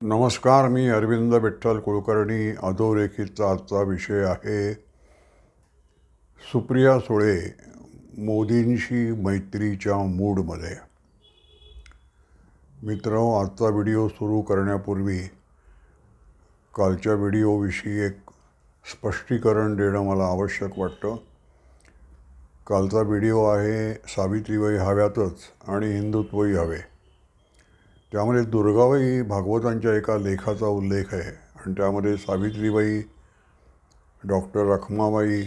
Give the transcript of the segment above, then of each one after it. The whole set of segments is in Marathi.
नमस्कार. मी अरविंद विठ्ठल कुलकर्णी. अधोरेखितचा आजचा विषय आहे सुप्रिया सुळे मोदींशी मैत्रीच्या मूडमध्ये. मित्रांनो, आजचा व्हिडिओ सुरू करण्यापूर्वी कालच्या व्हिडिओविषयी एक स्पष्टीकरण देणं मला आवश्यक वाटतं. कालचा व्हिडिओ आहे सावित्रीबाई हव्यातच आणि हिंदुत्वही हवे. त्यामध्ये दुर्गाबाई भागवतांच्या एका लेखाचा उल्लेख आहे आणि त्यामध्ये सावित्रीबाई, डॉक्टर रखमाबाई,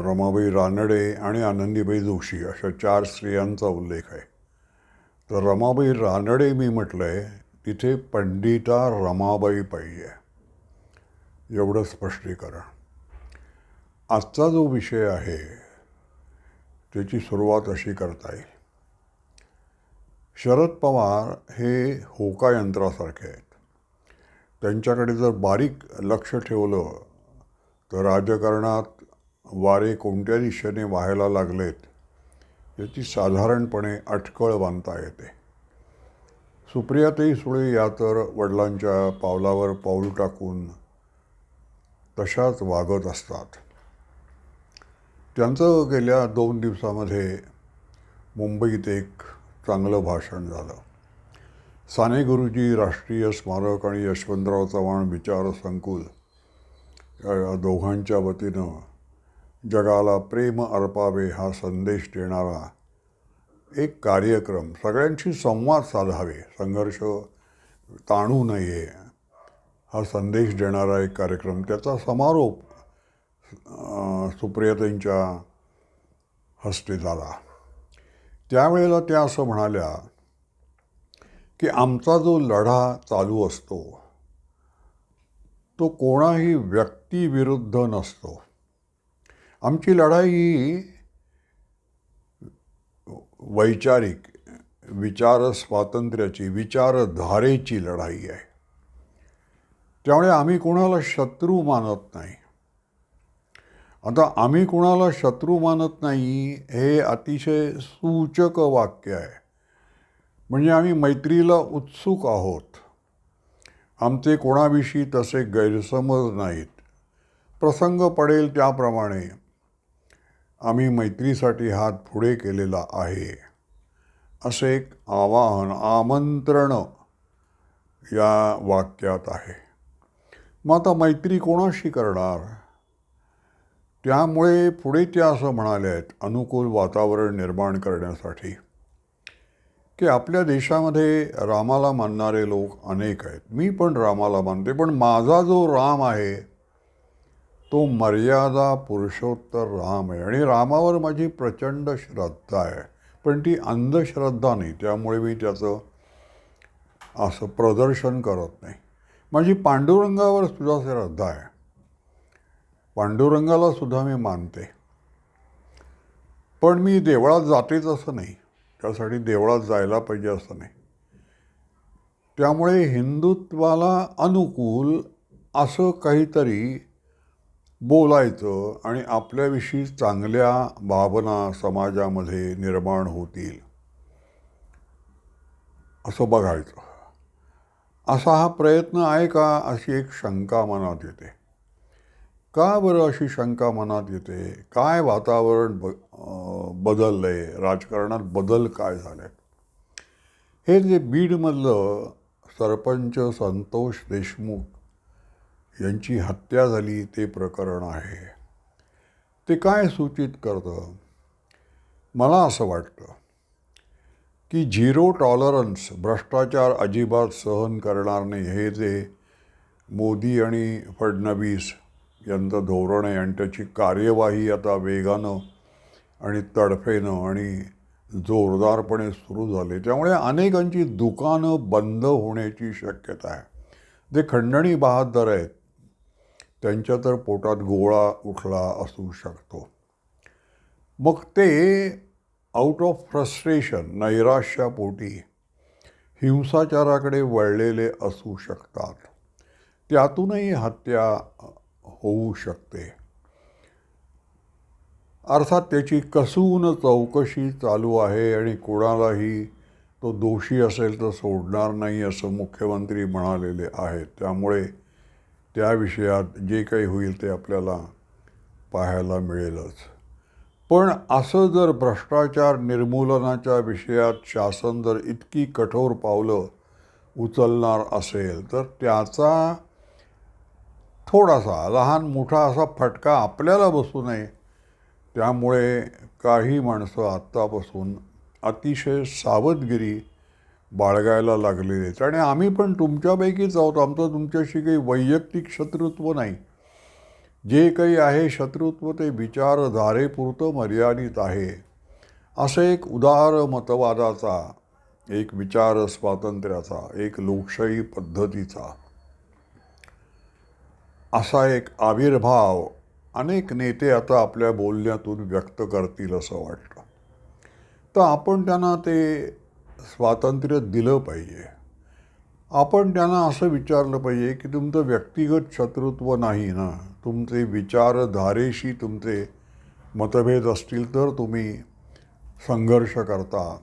रमाबाई रानडे आणि आनंदीबाई जोशी अशा 4 स्त्रियांचा उल्लेख आहे. तर रमाबाई रानडे मी म्हटलं आहे, तिथे पंडिता रमाबाई पाहिजे. एवढं स्पष्टीकरण. आजचा जो विषय आहे त्याची सुरुवात अशी करता येईल. शरद पवार हे होका यंत्रासारखे आहेत. त्यांच्याकडे जर बारीक लक्ष ठेवलं तर राजकारणात वारे कोणत्या दिशेने वाहायला लागलेत याची साधारणपणे अटकळ बांधता येते. सुप्रियाताई सुळे या तर वडिलांच्या पावलावर पाऊल टाकून तशाच वागत असतात. त्यांचं गेल्या 2 दिवसामध्ये मुंबईत एक चांगलं भाषण झालं. साने गुरुजी राष्ट्रीय स्मारक आणि यशवंतराव चव्हाण विचार संकुल या दोघांच्या वतीनं जगाला प्रेम अर्पावे हा संदेश देणारा एक कार्यक्रम, सगळ्यांशी संवाद साधावे, संघर्ष ताणू नये हा संदेश देणारा एक कार्यक्रम, त्याचा समारोप सुप्रियाताईंच्या हस्ते झाला. त्यावेळेला त्या असं म्हणाल्या की आमचा जो लढा चालू असतो तो कोणाही व्यक्तीविरुद्ध नसतो. आमची लढाई ही वैचारिक विचार स्वातंत्र्याची, विचारधारेची लढाई आहे. त्यामुळे आम्ही कोणाला शत्रू मानत नाही. आता आम्ही कोणाला शत्रू मानत नाही हे अतिशय सूचक वाक्य आहे. म्हणजे आम्ही मैत्रीला उत्सुक आहोत. आमचे कोणाविषयी तसे गैरसमज नाहीत. प्रसंग पडेल त्याप्रमाणे आम्ही मैत्रीसाठी हात पुढे केलेला आहे, असं एक आवाहन, आमंत्रण या वाक्यात आहे. मग आता मैत्री कोणाशी करणार? त्यामुळे पुढे त्या असं म्हणाल्या आहेत, अनुकूल वातावरण निर्माण करण्यासाठी, की आपल्या देशामध्ये रामाला मानणारे लोक अनेक आहेत. मी पण रामाला मानते, पण माझा जो राम आहे तो मर्यादा पुरुषोत्तर राम आहे आणि रामावर माझी प्रचंड श्रद्धा आहे. पण ती अंधश्रद्धा नाही, त्यामुळे मी त्याचं असं प्रदर्शन करत नाही. माझी पांडुरंगावर सुद्धा श्रद्धा आहे. पांडुरंगाला सुद्धा मी मानते. पण मी देवळात जातेच असं नाही, त्यासाठी देवळात जायला पाहिजे असं नाही. त्यामुळे हिंदुत्वाला अनुकूल असं काहीतरी बोलायचं आणि आपल्याविषयी चांगल्या भावना समाजामध्ये निर्माण होतील असं बघायचं. असा हा प्रयत्न आहे का, अशी एक शंका मनात येते. का बरं अशी शंका मनात येते? काय वातावरण बदललं आहे? राजकारणात बदल काय झाले? हे जे बीडमधलं सरपंच संतोष देशमुख यांची हत्या झाली ते प्रकरण आहे, ते काय सूचित करतं? मला असं वाटतं की 0 टॉलरन्स, भ्रष्टाचार अजिबात सहन करणार नाही, हे जे मोदी आणि फडणवीस यांचं धोरण आहे आणि त्याची कार्यवाही आता वेगानं आणि तडफेनं आणि जोरदारपणे सुरू झाले. त्यामुळे अनेकांची दुकानं बंद होण्याची शक्यता आहे. जे खंडणी बहाद्दर आहेत त्यांच्या तर पोटात गोळा उठला असू शकतो. मग ते आउट ऑफ फ्रस्ट्रेशन, नैराश्यापोटी हिंसाचाराकडे वळलेले असू शकतात. त्यातूनही हत्या होऊ शकते. अर्थात त्याची कसून चौकशी चालू आहे आणि कोणालाही तो दोषी असेल तर सोडणार नाही असं मुख्यमंत्री म्हणालेले आहेत. त्यामुळे त्या विषयात जे काही होईल ते आपल्याला पाहायला मिळेलच. पण असं जर भ्रष्टाचार निर्मूलनाच्या विषयात शासन जर इतकी कठोर पावलं उचलणार असेल तर त्याचा थोडासा लहान मोठा असा फटका आपल्याला बसू नये. त्यामुळे काही माणसं आत्तापासून अतिशय सावधगिरी बाळगायला लागलेले आहेत. आणि आम्ही पण तुमच्यापैकीच आहोत. आमचं तुमच्याशी काही वैयक्तिक शत्रुत्व नाही. जे काही आहे शत्रुत्व ते विचारधारेपुरतं मर्यादित आहे. असं एक उदार मतवादाचा, एक विचार स्वातंत्र्याचा, एक लोकशाही पद्धतीचा असा एक आविर्भाव अनेक नेते आता आपल्या बोलण्यातून व्यक्त करतील असं वाटतं. तर आपण त्यांना ते स्वातंत्र्य दिलं पाहिजे. आपण त्यांना असं विचारलं पाहिजे की तुमचं व्यक्तिगत शत्रुत्व नाही ना, तुमचे विचारधारेशी तुमचे मतभेद असतील तर तुम्ही संघर्ष करता.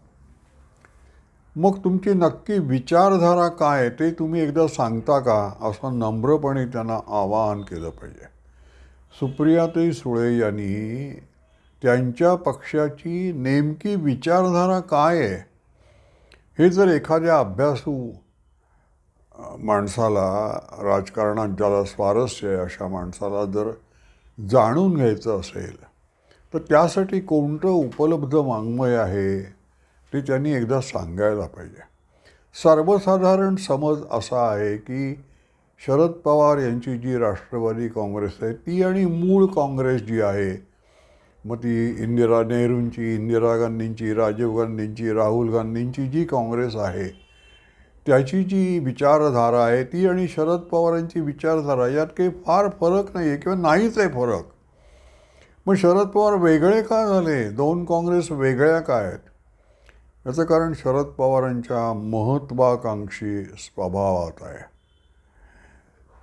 मग तुमची नक्की विचारधारा काय आहे ते तुम्ही एकदा सांगता का, असं नम्रपणे त्यांना आवाहन केलं पाहिजे. सुप्रियाताई सुळे यांनी त्यांच्या पक्षाची नेमकी विचारधारा काय आहे हे जर एखाद्या अभ्यासू माणसाला, राजकारणात ज्याला स्वारस्य आहे अशा माणसाला जर जाणून घ्यायचं असेल तर त्यासाठी कोणतं उपलब्ध वाङ्मय आहे ते त्यांनी एकदा सांगायला पाहिजे. सर्वसाधारण समज असा आहे की शरद पवार यांची जी राष्ट्रवादी काँग्रेस आहे ती आणि मूळ काँग्रेस जी आहे, मग ती नेहरूंची, इंदिरा गांधींची, राजीव गांधींची, राहुल गांधींची जी काँग्रेस आहे त्याची जी विचारधारा आहे ती आणि शरद पवारांची विचारधारा यात काही फार फरक नाही आहे किंवा नाहीच आहे फरक. मग शरद पवार वेगळे का झाले, दोन काँग्रेस वेगळ्या काय आहेत? याचं कारण शरद पवारांच्या महत्त्वाकांक्षी स्वभावात आहे.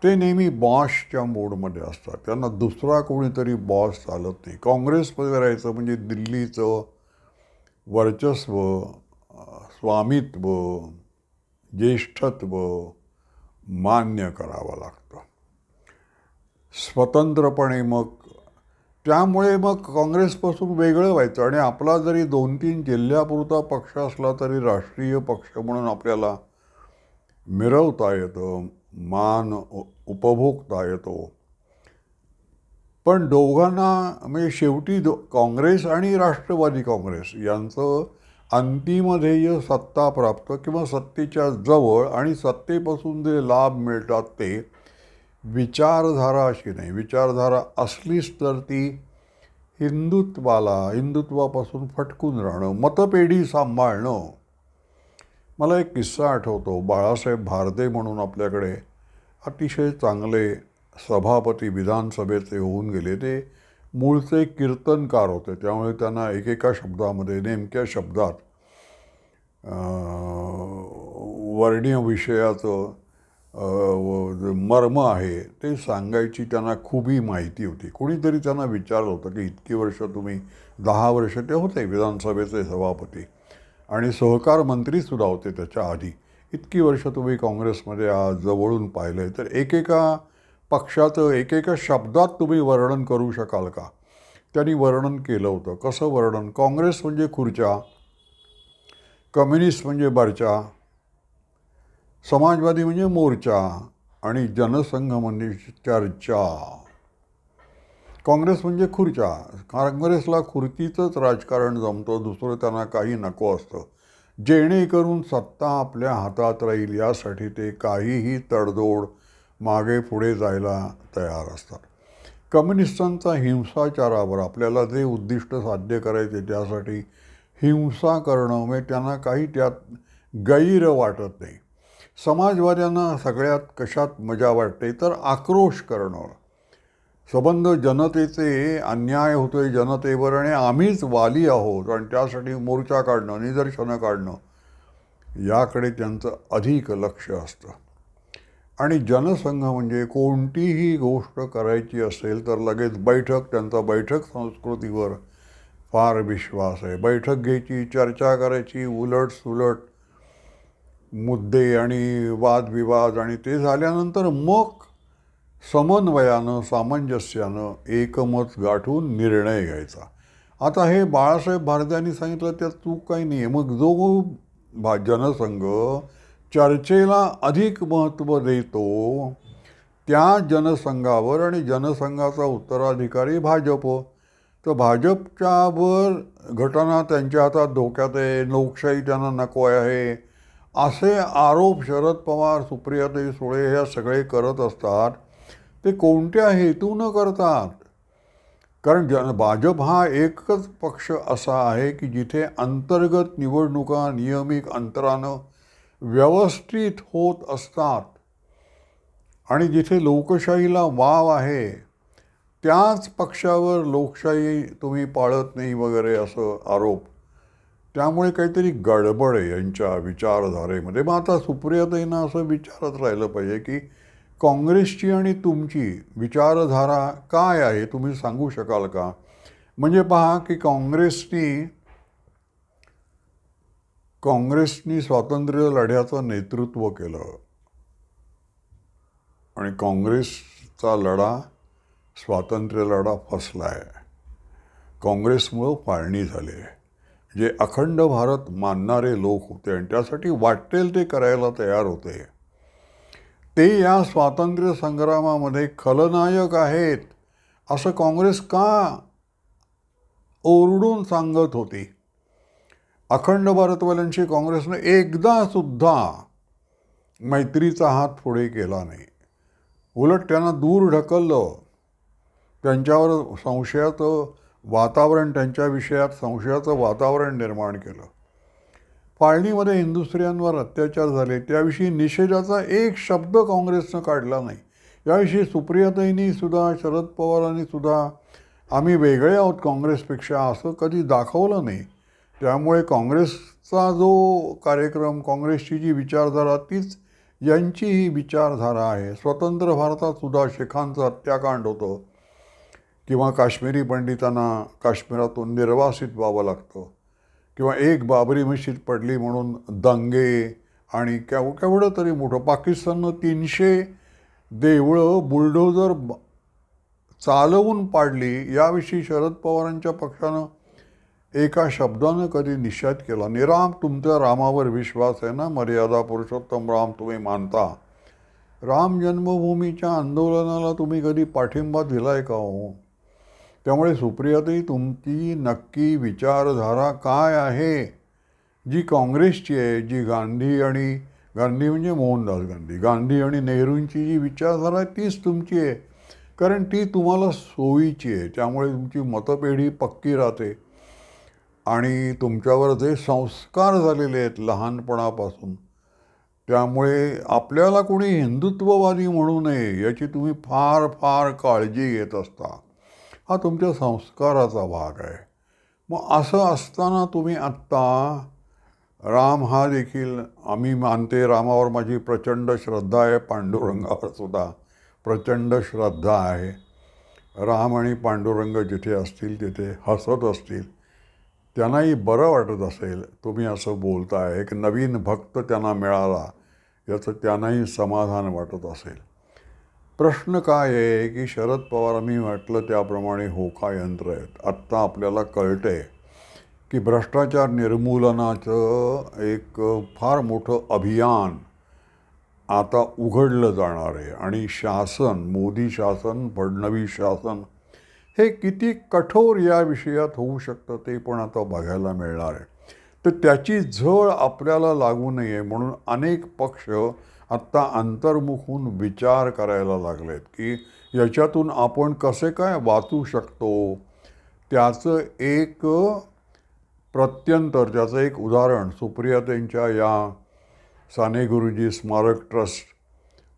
ते नेहमी बॉसच्या मोडमध्ये असतात. त्यांना दुसरा कोणीतरी बॉस चालत नाही. काँग्रेसमध्ये राहायचं म्हणजे दिल्लीचं वर्चस्व, स्वामित्व, ज्येष्ठत्व मान्य करावं लागतं स्वतंत्रपणे. मग त्यामुळे मग काँग्रेसपासून वेगळं व्हायचं आणि आपला जरी 2-3 जिल्ह्यापुरता पक्ष असला तरी राष्ट्रीय पक्ष म्हणून आपल्याला मिरवता येतं, मान उपभोगता येतो. पण दोघांना म्हणजे शेवटी काँग्रेस आणि राष्ट्रवादी काँग्रेस यांचं अंतिम ध्येय सत्ता प्राप्त किंवा सत्तेच्या जवळ आणि सत्तेपासून जे लाभ मिळतात ते विचारधारा अशी नाही. विचारधारा असलीच तर ती हिंदुत्वापासून फटकून राहणं, मतपेढी सांभाळणं. मला एक किस्सा आठवतो. बाळासाहेब भारदे म्हणून आपल्याकडे अतिशय चांगले सभापती विधानसभेचे होऊन गेले. ते मूळचे कीर्तनकार होते, त्यामुळे त्यांना एकेका शब्दामध्ये, नेमक्या शब्दात वर्णीय विषयाचं मर्म आहे ते सांगायची त्यांना खूपी माहिती होती. कोणीतरी त्यांना विचारलं होतं की इतकी वर्ष तुम्ही, 10 वर्ष ते होते विधानसभेचे सभापती आणि सहकार मंत्रीसुद्धा होते त्याच्या आधी, इतकी वर्ष तुम्ही काँग्रेसमध्ये जवळून पाहिलं आहे, तर एकेका पक्षाचं एकेका शब्दात तुम्ही वर्णन करू शकाल का? त्यांनी वर्णन केलं होतं. कसं वर्णन? काँग्रेस म्हणजे खुर्च्या, कम्युनिस्ट म्हणजे बर्चा, समाजवादी म्हणजे मोर्चा आणि जनसंघ म्हणजे चर्चा. काँग्रेस म्हणजे खुर्च्या. काँग्रेसला खुर्चीचंच राजकारण जमतं, दुसरं त्यांना काही नको असतं. जेणेकरून सत्ता आपल्या हातात राहील यासाठी ते काहीही तडजोड, मागे पुढे जायला तयार असतात. कम्युनिस्टांचा हिंसाचारावर, आपल्याला जे उद्दिष्ट साध्य करायचे त्यासाठी हिंसा करणं म्हणजे त्यांना काही त्यात गैर वाटत नाही. समाजवाद्यांना सगळ्यात कशात मजा वाटते तर आक्रोश करणं. संबंध जनतेचे, अन्याय होतोय जनतेवर आणि आम्हीच वाली आहोत आणि त्यासाठी मोर्चा काढणं, निदर्शनं काढणं याकडे त्यांचं अधिक लक्ष असतं. आणि जनसंघ म्हणजे कोणतीही गोष्ट करायची असेल तर लगेच बैठक, त्यांचा बैठक संस्कृतीवर फार विश्वास आहे. बैठक घ्यायची, चर्चा करायची, उलट सुलट मुद्दे आणि वादविवाद आणि ते झाल्यानंतर मग समन्वयानं सामंजस्यानं एकमत गाठून निर्णय घ्यायचा. आता हे बाळासाहेब भारद्यांनी सांगितलं त्यात चूक काही नाही आहे. मग जो जनसंघ चर्चेला अधिक महत्त्व देतो त्या जनसंघावर आणि जनसंघाचा उत्तराधिकारी भाजप, तर भाजपच्यावर घटना त्यांच्या हातात धोक्यात आहे, लोकशाही त्यांना नको आहे, असे आरोप शरद पवार, सुप्रियाताई सुळे ह्या सगळे करत असतात. ते कोणत्या हेतूनं करतात? कारण भाजप हा एकच पक्ष असा आहे की जिथे अंतर्गत निवडणुका नियमित अंतरानं व्यवस्थित होत असतात आणि जिथे लोकशाहीला वाव आहे त्याच पक्षावर लोकशाही तुम्ही पाळत नाही वगैरे असं आरोप. त्यामुळे काहीतरी गडबड आहे यांच्या विचारधारेमध्ये. मग आता सुप्रियाताईंना असं विचारत राहिलं पाहिजे की काँग्रेसची आणि तुमची विचारधारा काय आहे, तुम्ही सांगू शकाल का? म्हणजे पहा की काँग्रेसनी स्वातंत्र्य लढ्याचं नेतृत्व केलं आणि काँग्रेसचा लढा, स्वातंत्र्य लढा फसला आहे. काँग्रेसमुळं फाळणी झाली आहे. जे अखंड भारत मानणारे लोक होते आणि त्यासाठी वाटेल ते करायला तयार होते, ते या स्वातंत्र्य संग्रामामध्ये खलनायक आहेत असं काँग्रेस का ओरडून सांगत होती. अखंड भारतवाल्यांशी काँग्रेसनं एकदा सुद्धा मैत्रीचा हात पुढे केला नाही. उलट त्यांना दूर ढकललं. त्यांच्यावर संशयाचं वातावरण, त्यांच्या विषयात संशयाचं वातावरण निर्माण केलं. फाळणीमध्ये हिंदुस्त्रियांवर अत्याचार झाले त्याविषयी निषेधाचा एक शब्द काँग्रेसनं काढला नाही. याविषयी सुप्रियाताईंनी सुद्धा, शरद पवारांनी सुद्धा आम्ही वेगळे आहोत काँग्रेसपेक्षा असं कधी दाखवलं नाही. त्यामुळे काँग्रेसचा जो कार्यक्रम, काँग्रेसची जी विचारधारा तीच यांची ही विचारधारा आहे. स्वतंत्र भारतात सुद्धा शिखांचं हत्याकांड होतं किंवा काश्मीरी पंडितांना काश्मीरातून निर्वासित व्हावं लागतं किंवा एक बाबरी मशीद पडली म्हणून दंगे आणि केवढं तरी मोठं पाकिस्ताननं 300 देवळं बुलडोजर चालवून पाडली. याविषयी शरद पवारांच्या पक्षानं एका शब्दानं कधी निषेध केला नाही. राम, तुमचा रामावर विश्वास आहे ना, मर्यादा पुरुषोत्तम राम तुम्ही मानता. राम जन्मभूमीच्या आंदोलनाला तुम्ही कधी पाठिंबा दिलाय का हो? त्यामुळे सुप्रियाताई, तुमची नक्की विचारधारा काय आहे जी काँग्रेसची आहे, जी गांधी म्हणजे मोहनदास गांधी आणि नेहरूंची जी विचारधारा आहे तीच तुमची आहे. कारण ती तुम्हाला सोयीची आहे. त्यामुळे तुमची मतपेढी पक्की राहते आणि तुमच्यावर जे संस्कार झालेले आहेत लहानपणापासून, त्यामुळे आपल्याला कोणी हिंदुत्ववादी म्हणू नये याची तुम्ही फार फार काळजी घेत असता. हा तुमच्या संस्काराचा भाग आहे. मग असं असताना तुम्ही आत्ता राम हा देखील आम्ही मानते, रामावर माझी प्रचंड श्रद्धा आहे, पांडुरंगावर सुद्धा प्रचंड श्रद्धा आहे. राम आणि पांडुरंग जिथे असतील तिथे हसत असतील, त्यांनाही बरं वाटत असेल तुम्ही असं बोलताय. एक नवीन भक्त त्यांना मिळाला याचं त्यांनाही समाधान वाटत असेल. प्रश्न काय आहे की शरद पवारांनी म्हटलं त्याप्रमाणे होका यंत्र आहेत. आत्ता आपल्याला कळतंय की भ्रष्टाचार निर्मूलनाचं एक फार मोठं अभियान आता उघडलं जाणार आहे आणि शासन, मोदी शासन, फडणवीस शासन हे किती कठोर या विषयात होऊ शकतं ते पण आता बघायला मिळणार आहे. तर त्याची झळ आपल्याला लागू नये म्हणून अनेक पक्ष आत्ता अंतर्मुख होऊन विचार करायला लागलेत की याच्यातून आपण कसे काय वाचू शकतो. त्याचं एक प्रत्यंतर, त्याचं एक उदाहरण सुप्रियाताईंच्या या साने गुरुजी स्मारक ट्रस्ट,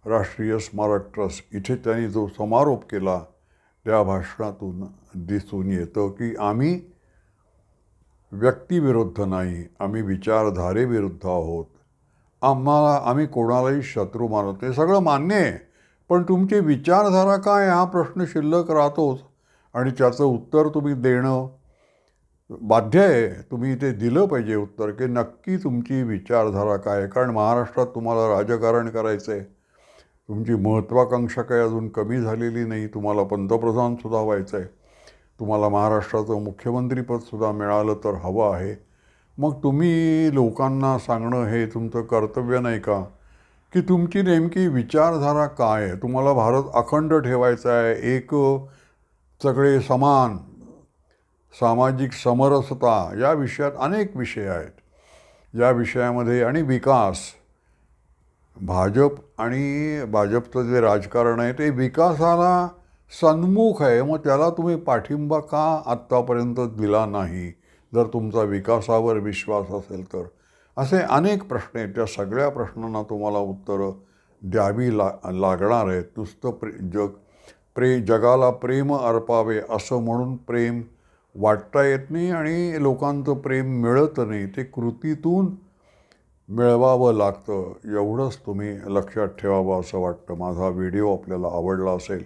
राष्ट्रीय स्मारक ट्रस्ट इथे त्यांनी जो समारोप केला त्या भाषणातून दिसून येतं की आम्ही व्यक्तिविरुद्ध नाही, आम्ही विचारधारेविरुद्ध आहोत. आम्ही कोणालाही शत्रू मानत नाही. सगळं मान्य आहे, पण तुमची विचारधारा काय हा प्रश्न शिल्लक राहतोच आणि त्याचं उत्तर तुम्ही देणं बाध्य आहे, तुम्ही ते दिलं पाहिजे उत्तर, की नक्की तुमची विचारधारा काय आहे. कारण महाराष्ट्रात तुम्हाला राजकारण करायचं आहे, तुमची महत्त्वाकांक्षा काही अजून कमी झालेली नाही, तुम्हाला पंतप्रधानसुद्धा व्हायचं आहे, तुम्हाला महाराष्ट्राचं मुख्यमंत्रीपदसुद्धा मिळालं तर हवं आहे. मग तुम्ही लोकांना सांगणं हे तुमचं कर्तव्य नाही का, की तुमची नेमकी विचारधारा काय आहे. तुम्हाला भारत अखंड ठेवायचा आहे, एक सगळे समान, सामाजिक समरसता, या विषयात अनेक विषय आहेत. या विषयामध्ये आणि विकास, भाजप आणि भाजपचं जे राजकारण आहे ते विकासाला सन्मुख आहे. मग त्याला तुम्ही पाठिंबा का आत्तापर्यंत दिला नाही, जर तुमचा विकासावर विश्वास असेल तर. असे अनेक प्रश्न आहेत. त्या सगळ्या प्रश्नांना तुम्हाला उत्तरं द्यावी लागणार आहेत. नुसतं जगाला प्रेम अर्पावे असं म्हणून प्रेम वाटता येत नाही आणि लोकांचं प्रेम मिळत नाही, ते कृतीतून मिळवावं लागतं. एवढंच तुम्ही लक्षात ठेवावं असं वाटतं. माझा व्हिडिओ आपल्याला आवडला असेल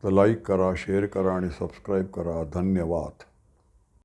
तर लाईक करा, शेअर करा आणि सबस्क्राईब करा. धन्यवाद.